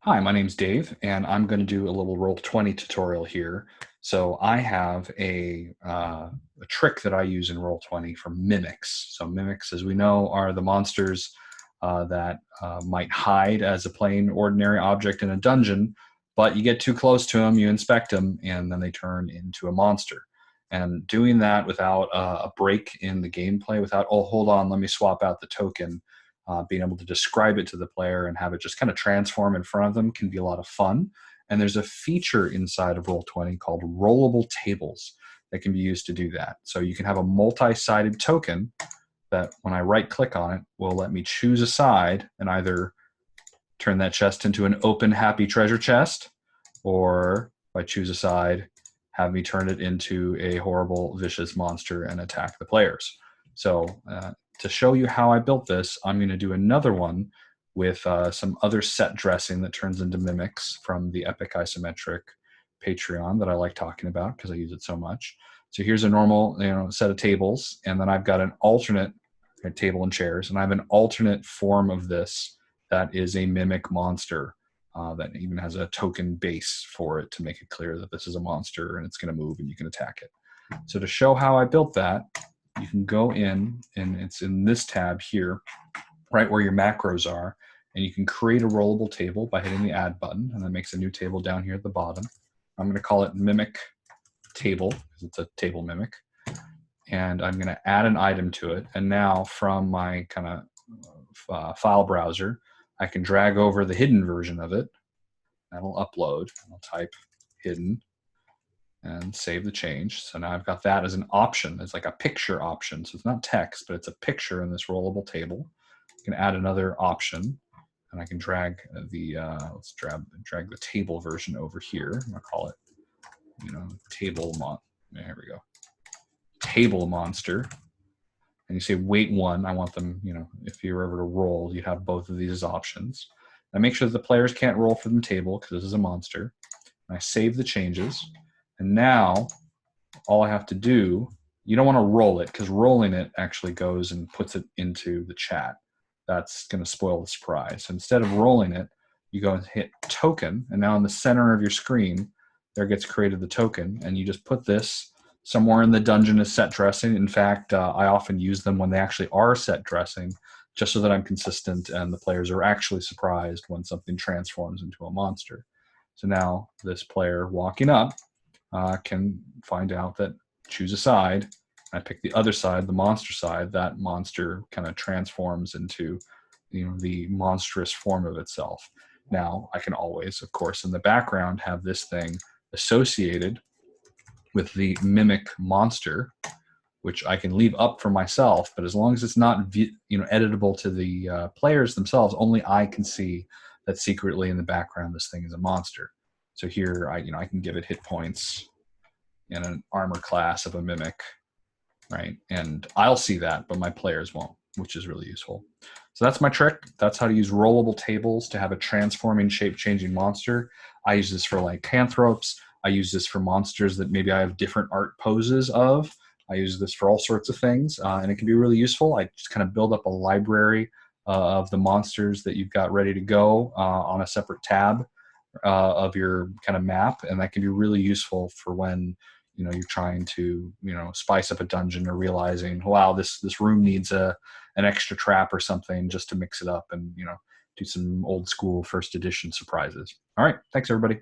Hi, my name's Dave, and I'm going to do a little Roll20 tutorial here. So I have a trick that I use in Roll20 for mimics. So mimics, as we know, are the monsters that might hide as a plain, ordinary object in a dungeon, but you get too close to them, you inspect them, and then they turn into a monster. And doing that without a break in the gameplay, without, oh, hold on, let me swap out the token, being able to describe it to the player and have it just kind of transform in front of them can be a lot of fun. And there's a feature inside of Roll20 called rollable tables that can be used to do that. So you can have a multi-sided token that when I right click on it will let me choose a side and either turn that chest into an open happy treasure chest, or if I choose a side, have me turn it into a horrible vicious monster and attack the players. So to show you how I built this, I'm going to do another one with some other set dressing that turns into mimics from the Epic Isometric Patreon that I like talking about because I use it so much. So here's a normal set of tables, and then I've got an alternate table and chairs, and I have an alternate form of this that is a mimic monster that even has a token base for it to make it clear that this is a monster and it's going to move and you can attack it. So to show how I built that, you can go in, and it's in this tab here, right where your macros are, and you can create a rollable table by hitting the add button, and that makes a new table down here at the bottom. I'm going to call it mimic table because it's a table mimic, and I'm going to add an item to it. And now from my kind of file browser, I can drag over the hidden version of it. That'll upload. I'll type hidden and save the change. So now I've got that as an option. It's like a picture option. So it's not text, but it's a picture in this rollable table. You can add another option, and I can drag the let's drag the table version over here. I'm gonna call it, table there we go, table monster. And you say wait one. I want them, if you're ever to roll, you have both of these as options. I make sure that the players can't roll for the table because this is a monster. And I save the changes. And now all I have to do, you don't want to roll it because rolling it actually goes and puts it into the chat. That's going to spoil the surprise. So instead of rolling it, you go and hit token, and now in the center of your screen, there gets created the token, and you just put this somewhere in the dungeon as set dressing. In fact, I often use them when they actually are set dressing, just so that I'm consistent and the players are actually surprised when something transforms into a monster. So now this player walking up can find out that choose a side. I pick the other side, the monster side. That monster kind of transforms into the monstrous form of itself. Now I can always, of course, in the background have this thing associated with the mimic monster, which I can leave up for myself, but as long as it's not editable to the players themselves, only I can see that secretly in the background this thing is a monster. So here I can give it hit points and an armor class of a mimic, right? And I'll see that, but my players won't, which is really useful. So that's my trick. That's how to use rollable tables to have a transforming, shape-changing monster. I use this for lycanthropes. I use this for monsters that maybe I have different art poses of. I use this for all sorts of things, and it can be really useful. I just kind of build up a library of the monsters that you've got ready to go on a separate tab of your kind of map, and that can be really useful for when you're trying to spice up a dungeon, or realizing, wow, this room needs an extra trap or something, just to mix it up and do some old school first edition surprises. All right, thanks everybody.